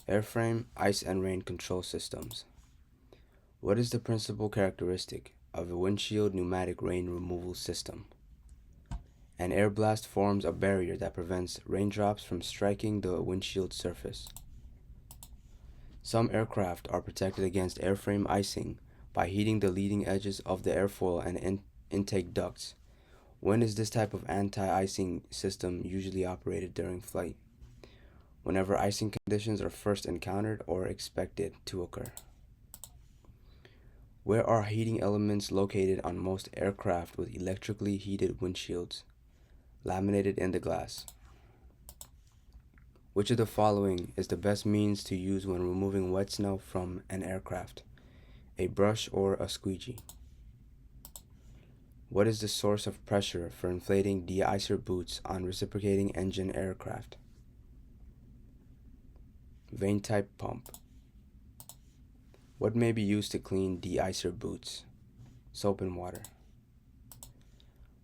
Airframe, ice and rain control systems. What is the principal characteristic of a windshield pneumatic rain removal system? An air blast forms a barrier that prevents raindrops from striking the windshield surface. Some aircraft are protected against airframe icing by heating the leading edges of the airfoil and intake ducts. When is this type of anti-icing system usually operated during flight? Whenever icing conditions are first encountered or expected to occur. Where are heating elements located on most aircraft with electrically heated windshields? Laminated in the glass. Which of the following is the best means to use when removing wet snow from an aircraft? A brush or a squeegee? What is the source of pressure for inflating de-icer boots on reciprocating engine aircraft? Vane type pump. What may be used to clean de-icer boots? Soap and water.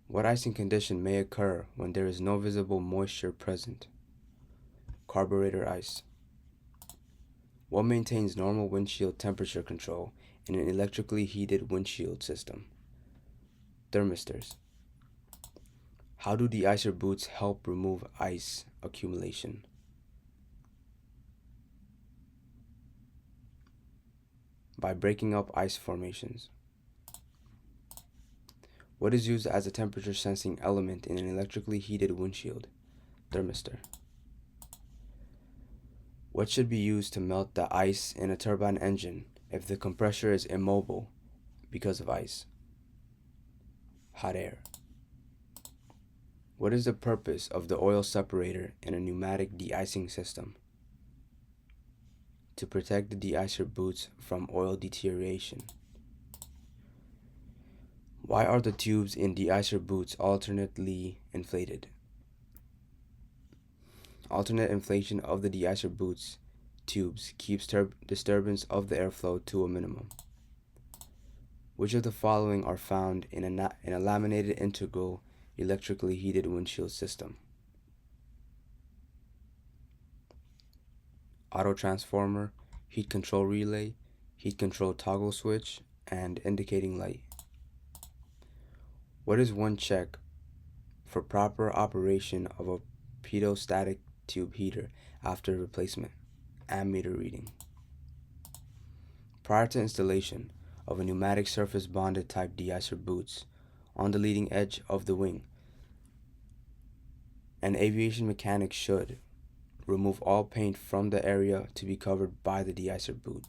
What icing condition may occur when there is no visible moisture present? Carburetor ice. What maintains normal windshield temperature control in an electrically heated windshield system? Thermistors. How do de-icer boots help remove ice accumulation? By breaking up ice formations. What is used as a temperature sensing element in an electrically heated windshield? Thermistor. What should be used to melt the ice in a turbine engine if the compressor is immobile because of ice? Hot air. What is the purpose of the oil separator in a pneumatic de-icing system? To protect the de-icer boots from oil deterioration. Why are the tubes in de-icer boots alternately inflated? Alternate inflation of the de-icer boots tubes keeps disturbance of the airflow to a minimum. Which of the following are found in a laminated integral electrically heated windshield system? Auto transformer, heat control relay, heat control toggle switch, and indicating light. What is one check for proper operation of a pedostatic tube heater after replacement? Ammeter reading. Prior to installation of a pneumatic surface bonded type de-icer boots on the leading edge of the wing, an aviation mechanic should remove all paint from the area to be covered by the de-icer boot.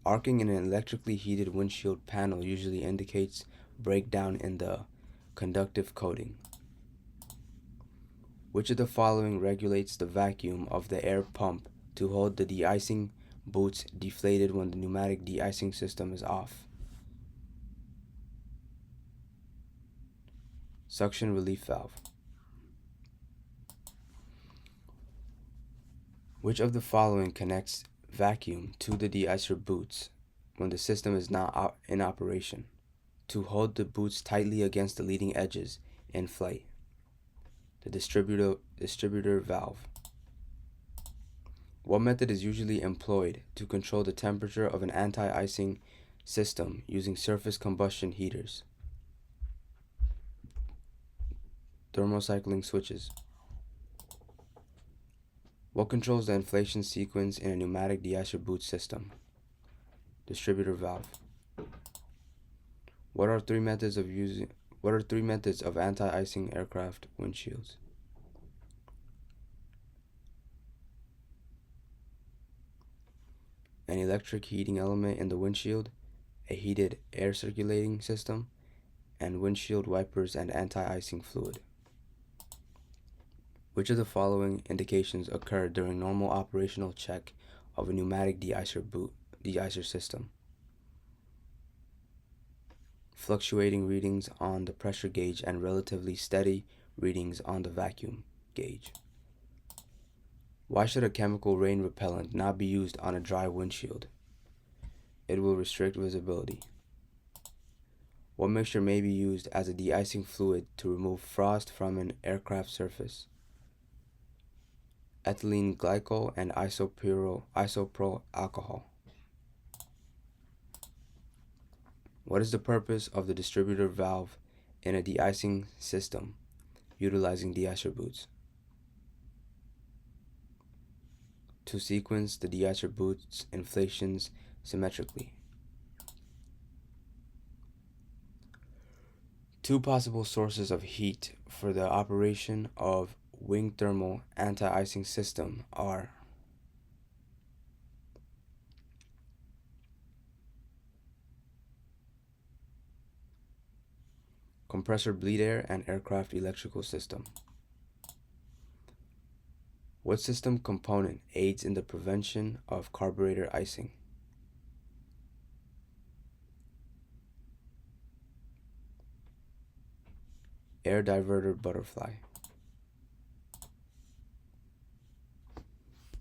Arcing in an electrically heated windshield panel usually indicates breakdown in the conductive coating. Which of the following regulates the vacuum of the air pump to hold the de-icing boots deflated when the pneumatic de-icing system is off? Suction relief valve. Which of the following connects vacuum to the de-icer boots when the system is not in operation to hold the boots tightly against the leading edges in flight? The distributor valve. What method is usually employed to control the temperature of an anti-icing system using surface combustion heaters? Thermocycling switches. What controls the inflation sequence in a pneumatic de-icer boot system? Distributor valve. What are three methods of anti-icing aircraft windshields? An electric heating element in the windshield, a heated air circulating system, and windshield wipers and anti-icing fluid. Which of the following indications occur during normal operational check of a pneumatic de-icer system? Fluctuating readings on the pressure gauge and relatively steady readings on the vacuum gauge. Why should a chemical rain repellent not be used on a dry windshield? It will restrict visibility. What mixture may be used as a de-icing fluid to remove frost from an aircraft surface? ethylene glycol, and isopropyl alcohol. What is the purpose of the distributor valve in a de-icing system utilizing de-icer boots? To sequence the de-icer boots inflations symmetrically. Two possible sources of heat for the operation of wing thermal anti-icing system are compressor bleed air and aircraft electrical system. What system component aids in the prevention of carburetor icing? Air diverter butterfly.